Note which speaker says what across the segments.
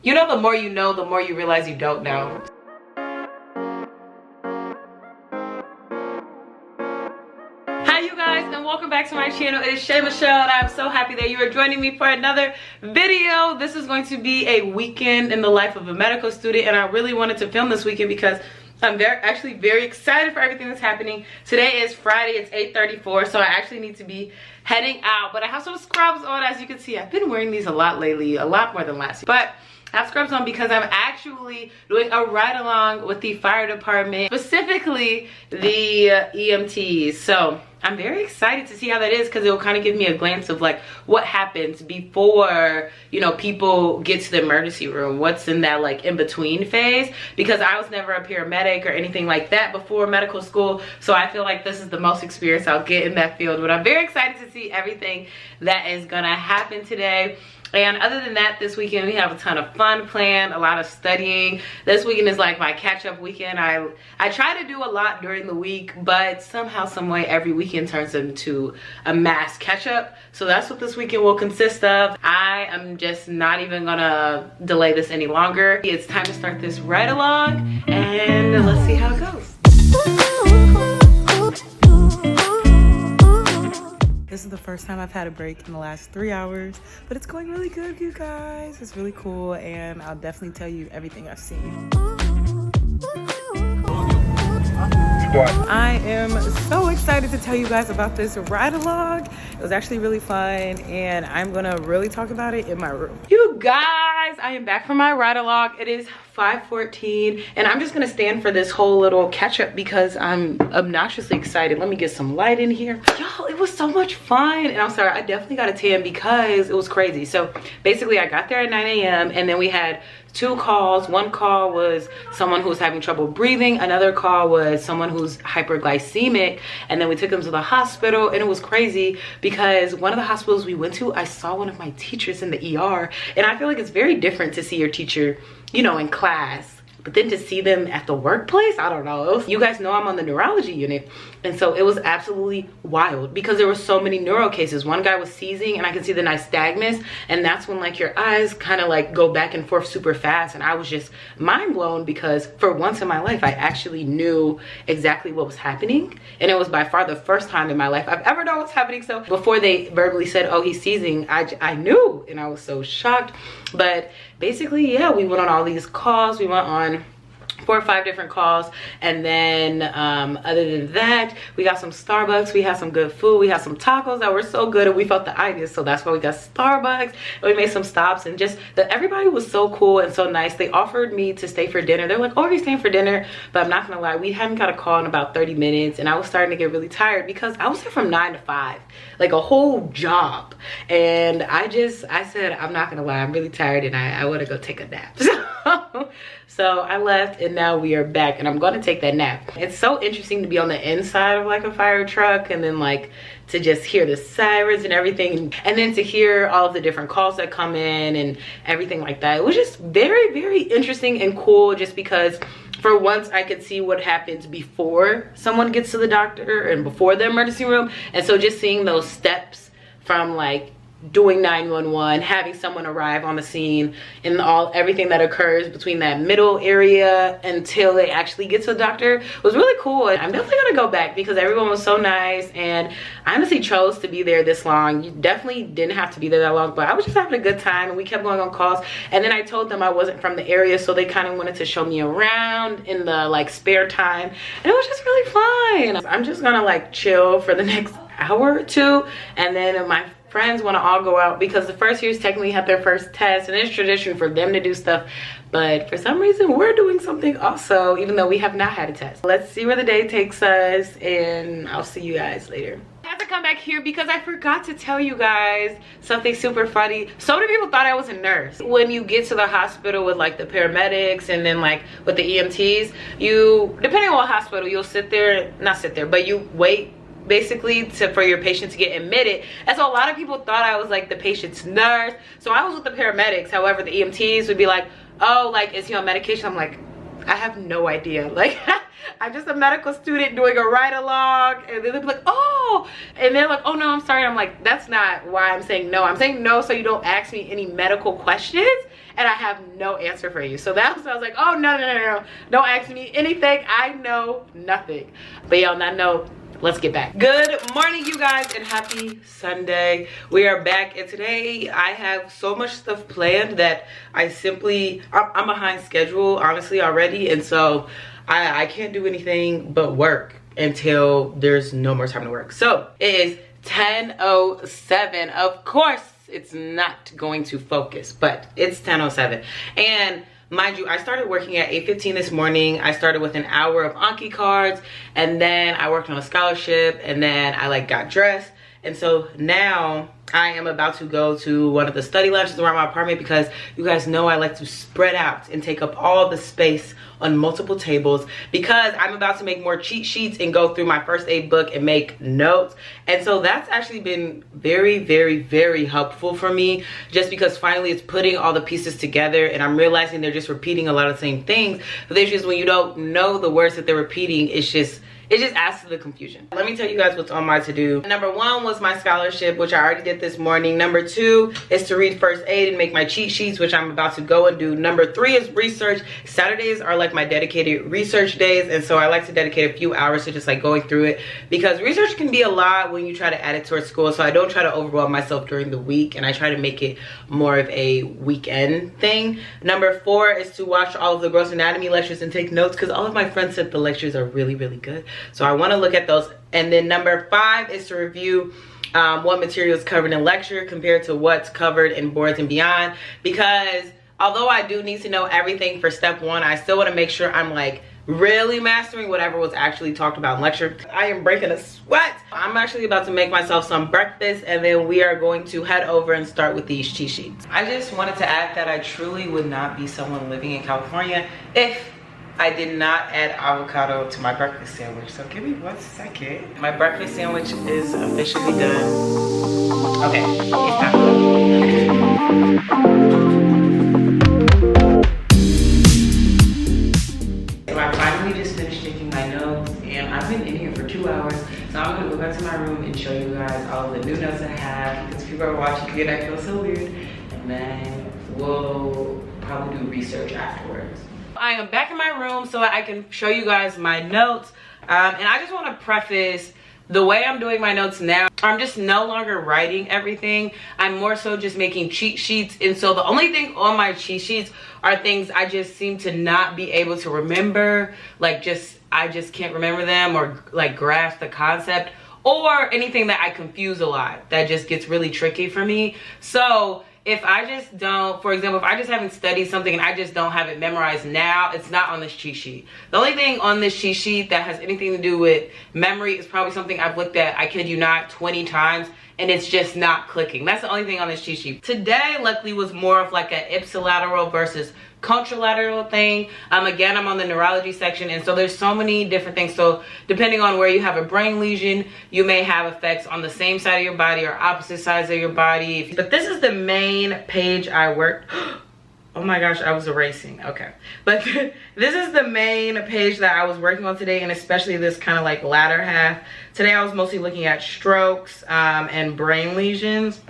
Speaker 1: You know, the more you know, the more you realize you don't know. Hi you guys, and welcome back to my channel. It is Shay Michelle, and I'm so happy that you are joining me for another video. This is going to be a weekend in the life of a medical student, and I really wanted to film this weekend because I'm actually very excited for everything that's happening. Today is Friday, it's 8:34, so I actually need to be heading out, but I have some scrubs on. As you can see, I've been wearing these a lot lately, a lot more than last year, but I have scrubs on because I'm actually doing a ride along with the fire department, specifically the EMTs. So I'm very excited to see how that is, because it will kind of give me a glance of like what happens before, you know, people get to the emergency room, what's in that like in between phase, because I was never a paramedic or anything like that before medical school. So I feel like this is the most experience I'll get in that field, but I'm very excited to see everything that is gonna happen today. And other than that, this weekend we have a ton of fun planned, a lot of studying. This weekend is like my catch-up weekend. I try to do a lot during the week, but somehow, some way, every weekend turns into a mass catch-up. So that's what this weekend will consist of. I am just not even gonna delay this any longer. It's time to start this ride along, and let's see how it goes. This is the first time I've had a break in the last 3 hours, but it's going really good, you guys. It's really cool, and I'll definitely tell you everything I've seen. I am so excited to tell you guys about this ride along. It was actually really fun, and I'm gonna really talk about it in my room. You guys, I am back from my ride along. It is 5:14, and I'm just gonna stand for this whole little catch up because I'm obnoxiously excited. Let me get some light in here. Y'all, it was so much fun, and I'm sorry, I definitely got a tan because it was crazy. So basically I got there at 9 a.m. and then we had 2 calls. One call was someone who was having trouble breathing. Another call was someone who's hyperglycemic. And then we took them to the hospital, and it was crazy because one of the hospitals we went to, I saw one of my teachers in the ER. And I feel like it's very different to see your teacher, you know, in class, but then to see them at the workplace, I don't know. You guys know I'm on the neurology unit, and so it was absolutely wild because there were so many neuro cases. One guy was seizing, and I could see the nystagmus, and that's when like your eyes kind of like go back and forth super fast, and I was just mind blown because for once in my life I actually knew exactly what was happening, and it was by far the first time in my life I've ever known what's happening. So before they verbally said, oh, he's seizing, I knew, and I was so shocked. But basically, yeah, we went on all these calls. We went on 4 or 5 different calls, and then other than that, we got some Starbucks, we had some good food, we had some tacos that were so good, and we felt the ideas, so that's why we got Starbucks, and we made some stops, and just everybody was so cool and so nice. They offered me to stay for dinner. They're like, oh, are you staying for dinner? But I'm not gonna lie, we hadn't got a call in about 30 minutes, and I was starting to get really tired because I was there from 9 to 5, like a whole job, and I said, I'm not gonna lie, I'm really tired, and I want to go take a nap. So I left, and now we are back, and I'm going to take that nap. It's so interesting to be on the inside of like a fire truck, and then like to just hear the sirens and everything, and then to hear all of the different calls that come in and everything like that. It was just very, very interesting and cool, just because for once I could see what happens before someone gets to the doctor and before the emergency room. And so just seeing those steps from like doing 911, having someone arrive on the scene, and everything that occurs between that middle area until they actually get to the doctor was really cool. And I'm definitely gonna go back because everyone was so nice, and I honestly chose to be there this long. You definitely didn't have to be there that long, but I was just having a good time, and we kept going on calls. And then I told them I wasn't from the area, so they kind of wanted to show me around in the like spare time, and it was just really fun. I'm just gonna like chill for the next hour or 2, and then my friends want to all go out because the first years technically had their first test, and it's tradition for them to do stuff, but for some reason we're doing something also, even though we have not had a test. Let's see where the day takes us, and I'll see you guys later. I have to come back here because I forgot to tell you guys something super funny. So many people thought I was a nurse. When you get to the hospital with like the paramedics and then like with the EMTs, you, depending on what hospital, you'll not sit there, but you wait basically for your patient to get admitted. And so a lot of people thought I was like the patient's nurse. So I was with the paramedics. However, the EMTs would be like, oh, like, is he on medication? I'm like, I have no idea. Like, I'm just a medical student doing a ride along, and then they'll be like, oh, and they're like, oh no, I'm sorry. I'm like, that's not why I'm saying no. I'm saying no so you don't ask me any medical questions and I have no answer for you. So that was, I was like, oh no, don't ask me anything. I know nothing. But yeah, on that note, let's get back. Good morning, you guys, and happy Sunday. We are back, and today I have so much stuff planned that I'm behind schedule, honestly, already, and so I can't do anything but work until there's no more time to work. So it is 10:07. Of course, it's not going to focus, but it's 10:07, and mind you, I started working at 8:15 this morning. I started with an hour of Anki cards, and then I worked on a scholarship, and then I got dressed. And so now I am about to go to one of the study lounges around my apartment because you guys know I like to spread out and take up all the space on multiple tables, because I'm about to make more cheat sheets and go through my first aid book and make notes. And so that's actually been very, very, very helpful for me, just because finally it's putting all the pieces together, and I'm realizing they're just repeating a lot of the same things. But it's just when you don't know the words that they're repeating, it just adds to the confusion. Let me tell you guys what's on my to-do. Number 1 was my scholarship, which I already did this morning. Number 2 is to read first aid and make my cheat sheets, which I'm about to go and do. Number 3 is research. Saturdays are my dedicated research days, and so I like to dedicate a few hours to just going through it, because research can be a lot when you try to add it towards school. So I don't try to overwhelm myself during the week, and I try to make it more of a weekend thing. Number 4 is to watch all of the gross anatomy lectures and take notes, because all of my friends said the lectures are really, really good. So I want to look at those. And then number 5 is to review what material is covered in lecture compared to what's covered in boards and beyond, because although I do need to know everything for step 1, I still want to make sure I'm really mastering whatever was actually talked about in lecture. I am breaking a sweat. I'm actually about to make myself some breakfast, and then we are going to head over and start with these cheat sheets. I just wanted to add that I truly would not be someone living in California if I did not add avocado to my breakfast sandwich. So give me 1 second. My breakfast sandwich is officially done. Okay, it's time. So I finally just finished making my notes, and I've been in here for 2 hours. So I'm gonna go back to my room and show you guys all the new notes I have, because people are watching and I feel so weird. And then we'll probably do research afterwards. I am back in my room so I can show you guys my notes, and I just want to preface the way I'm doing my notes now. I'm just no longer writing everything. I'm more so just making cheat sheets, and so the only thing on my cheat sheets are things I just seem to not be able to remember, I just can't remember them, or grasp the concept, or anything that I confuse a lot that just gets really tricky for me. So if I just don't, for example, if I just haven't studied something and I just don't have it memorized now, it's not on this cheat sheet. The only thing on this cheat sheet that has anything to do with memory is probably something I've looked at, I kid you not, 20 times, and it's just not clicking. That's the only thing on this cheat sheet. Today, luckily, was more of an ipsilateral versus contralateral thing. Again, I'm on the neurology section, and so there's so many different things. So depending on where you have a brain lesion, you may have effects on the same side of your body or opposite sides of your body. But this is the main page I worked. Oh my gosh, I was erasing. Okay, but this is the main page that I was working on today, and especially this kind of latter half. Today I was mostly looking at strokes and brain lesions,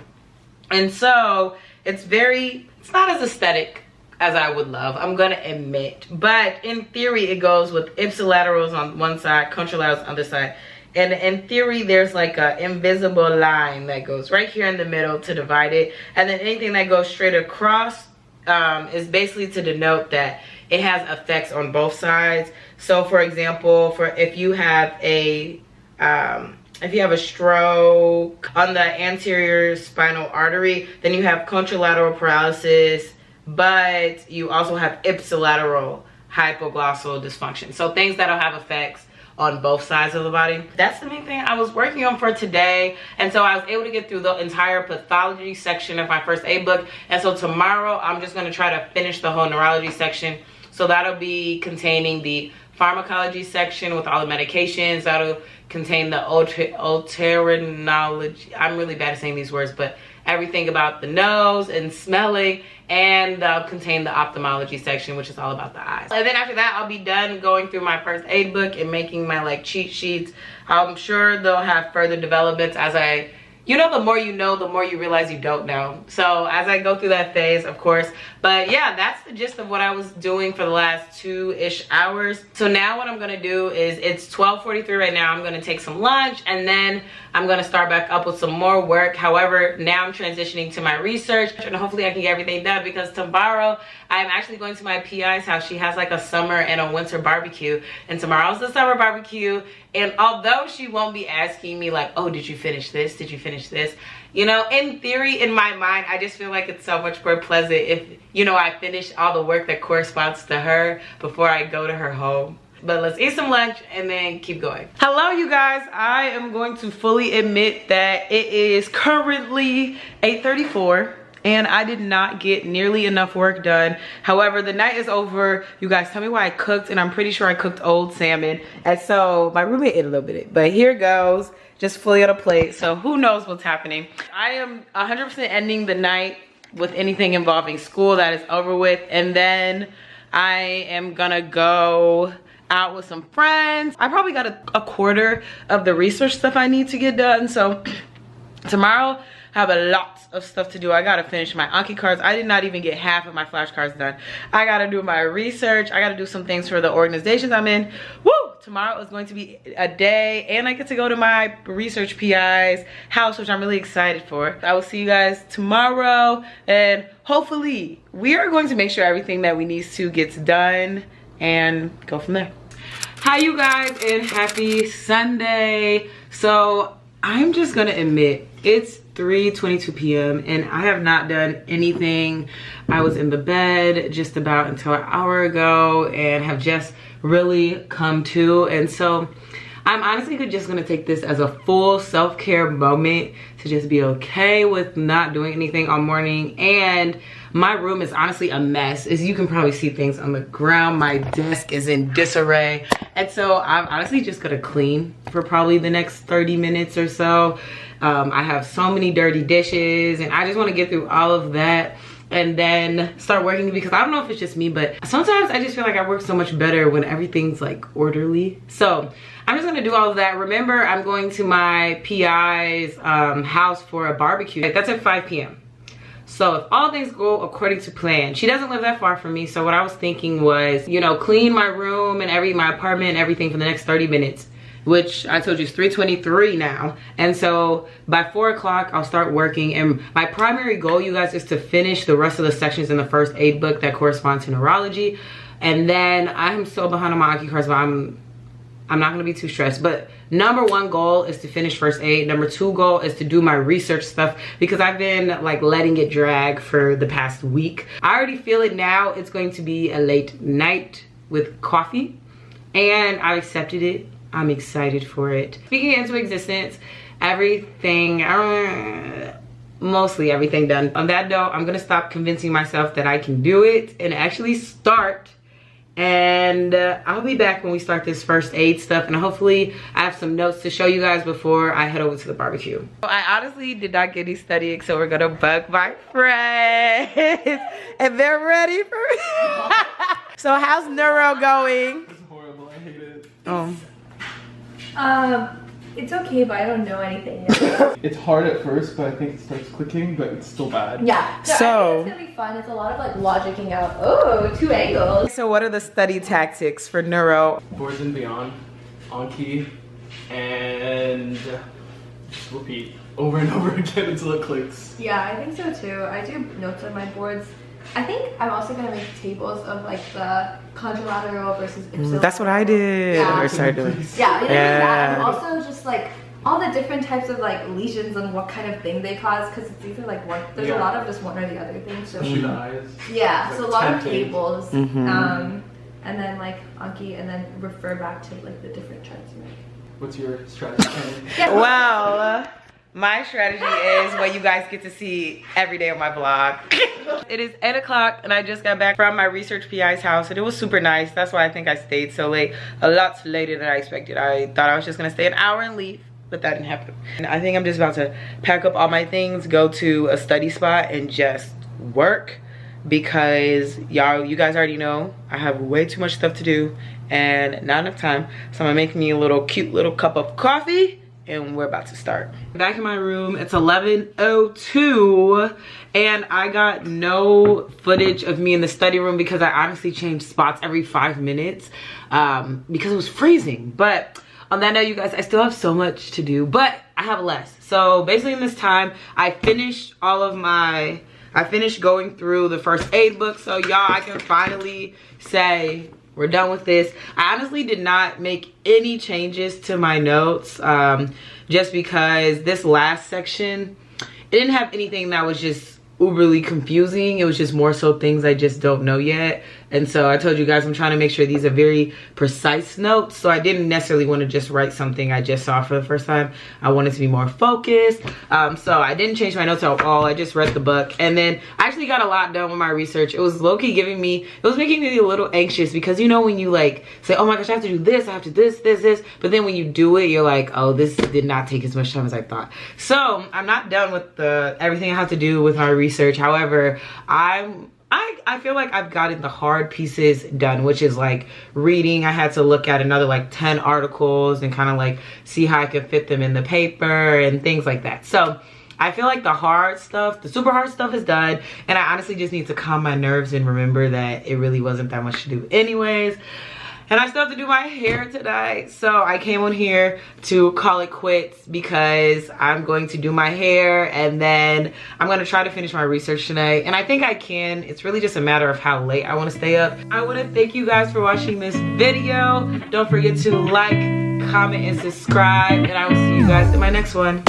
Speaker 1: and so it's not as aesthetic as I would love, I'm gonna admit, but in theory it goes with ipsilaterals on one side, contralaterals on the other side, and in theory there's a invisible line that goes right here in the middle to divide it, and then anything that goes straight across is basically to denote that it has effects on both sides. So for example, if you have a stroke on the anterior spinal artery, then you have contralateral paralysis, but you also have ipsilateral hypoglossal dysfunction. So things that'll have effects on both sides of the body. That's the main thing I was working on for today. And so I was able to get through the entire pathology section of my first aid book. And so tomorrow I'm just gonna try to finish the whole neurology section. So that'll be containing the pharmacology section with all the medications. That'll contain the otorhinology. I'm really bad at saying these words, but everything about the nose and smelling, and they'll contain the ophthalmology section, which is all about the eyes. And then after that, I'll be done going through my first aid book and making my like cheat sheets. I'm sure they'll have further developments as I, you know, the more you know, the more you realize you don't know. So as I go through that phase, of course. But yeah, that's the gist of what I was doing for the last 2-ish hours. So now what I'm gonna do is, it's 12:43 right now. I'm gonna take some lunch and then I'm gonna start back up with some more work. However, now I'm transitioning to my research and hopefully I can get everything done, because tomorrow I'm actually going to my PI's house. She has like a summer and a winter barbecue, and tomorrow's the summer barbecue. And although she won't be asking me like, oh, did you finish this? Did you finish this? You know, in theory, in my mind, I just feel like it's so much more pleasant if, you know, I finish all the work that corresponds to her before I go to her home. But let's eat some lunch and then keep going. Hello, you guys. I am going to fully admit that it is currently 8:34. And I did not get nearly enough work done. However, the night is over. You guys, tell me why I cooked, and I'm pretty sure I cooked old salmon. And so my roommate ate a little bit, but here goes, just fully on a plate. So who knows what's happening. I am 100% ending the night with anything involving school. That is over with. And then I am gonna go out with some friends. I probably got a quarter of the research stuff I need to get done. So tomorrow, I have a lot of stuff to do. I gotta finish my Anki cards. I did not even get half of my flashcards done. I gotta do my research. I gotta do some things for the organizations I'm in. Woo! Tomorrow is going to be a day, and I get to go to my research PI's house, which I'm really excited for. I will see you guys tomorrow, and hopefully we are going to make sure everything that we need to gets done and go from there. Hi, you guys, and happy Sunday. So I'm just gonna admit, it's 3:22 p.m. and I have not done anything. I was in the bed just about until an hour ago and have just really come to. And so I'm honestly just gonna take this as a full self-care moment to just be okay with not doing anything all morning. And my room is honestly a mess. As you can probably see things on the ground. My desk is in disarray. And so I'm honestly just gonna clean for probably the next 30 minutes or so. I have so many dirty dishes and I just wanna get through all of that and then start working, because I don't know if it's just me, but sometimes I just feel like I work so much better when everything's like orderly. So I'm just gonna do all of that. Remember, I'm going to my PI's house for a barbecue. That's at 5 p.m. So if all things go according to plan, she doesn't live that far from me. So what I was thinking was, you know, clean my room and my apartment and everything for the next 30 minutes, which I told you is 3:23 now. And so by 4 o'clock, I'll start working. And my primary goal, you guys, is to finish the rest of the sections in the first aid book that correspond to neurology. And then I'm so behind on my Anki cards, but I'm not gonna be too stressed. But number one goal is to finish first aid. Number two goal is to do my research stuff, because I've been like letting it drag for the past week. I already feel it now. It's going to be a late night with coffee, and I accepted it. I'm excited for it. Speaking it into existence, everything, mostly everything done. On that note, I'm gonna stop convincing myself that I can do it and actually start. And I'll be back when we start this first aid stuff, and hopefully I have some notes to show you guys before I head over to the barbecue. I honestly did not get any studying, so we're gonna bug my friends and they're ready for me. So how's neuro going?
Speaker 2: It's horrible, I hate it.
Speaker 3: It's okay, but I don't know anything yet.
Speaker 2: It's hard at first, but I think it starts clicking, but it's still bad.
Speaker 3: Yeah. No,
Speaker 1: So
Speaker 3: I think it's gonna be fun. It's a lot of like logicking out. Oh, 2 angles.
Speaker 1: So what are the study tactics for neuro?
Speaker 2: Boards and beyond, on key, and just repeat over and over again until it clicks.
Speaker 3: Yeah, I think so too. I do notes on my boards. I think I'm also gonna make tables of like the contralateral versus ipsilateral.
Speaker 1: That's what I did.
Speaker 3: Yeah.
Speaker 1: Or started doing.
Speaker 3: Yeah, you know, that. And
Speaker 1: Yeah.
Speaker 3: also just like all the different types of like lesions and what kind of thing they cause, because it's either like one. There's a lot of just one or the other thing. So
Speaker 2: Especially the eyes.
Speaker 3: yeah,
Speaker 2: It's
Speaker 3: so a
Speaker 2: like
Speaker 3: lot of
Speaker 2: 10
Speaker 3: tables,
Speaker 1: Mhm.
Speaker 3: and then like Anki, and then refer back to like the different charts.
Speaker 2: What's your strategy?
Speaker 3: Yeah.
Speaker 1: Well, my strategy is what you guys get to see every day on my vlog. It is 8 o'clock and I just got back from my research PI's house, and it was super nice. That's why I think I stayed so late. A lot later than I expected. I thought I was just gonna stay an hour and leave, but that didn't happen. And I think I'm just about to pack up all my things, go to a study spot and just work, because you guys already know I have way too much stuff to do and not enough time. So I'm gonna make me a little cute little cup of coffee and we're about to start. Back in my room, it's 11:02 and I got no footage of me in the study room because I honestly changed spots every 5 minutes because it was freezing. But on that note, you guys, I still have so much to do, but I have less. So basically in this time, I finished going through the first aid book. So y'all, I can finally say we're done with this. I honestly did not make any changes to my notes just because this last section, it didn't have anything that was just uberly confusing. It was just more so things I just don't know yet. And so I told you guys I'm trying to make sure these are very precise notes. So I didn't necessarily want to just write something I just saw for the first time. I wanted to be more focused. So I didn't change my notes at all. I just read the book. And then I actually got a lot done with my research. It was low-key making me a little anxious because you know when you like say, oh my gosh, I have to do this, I have to this. But then when you do it, you're like, oh, this did not take as much time as I thought. So I'm not done with everything I have to do with my research. However, I feel like I've gotten the hard pieces done, which is like reading. I had to look at another like 10 articles and kind of like see how I could fit them in the paper and things like that. So I feel like the hard stuff, the super hard stuff is done. And I honestly just need to calm my nerves and remember that it really wasn't that much to do anyways. And I still have to do my hair tonight. So I came on here to call it quits because I'm going to do my hair and then I'm going to try to finish my research tonight. And I think I can. It's really just a matter of how late I want to stay up. I want to thank you guys for watching this video. Don't forget to like, comment, and subscribe. And I will see you guys in my next one.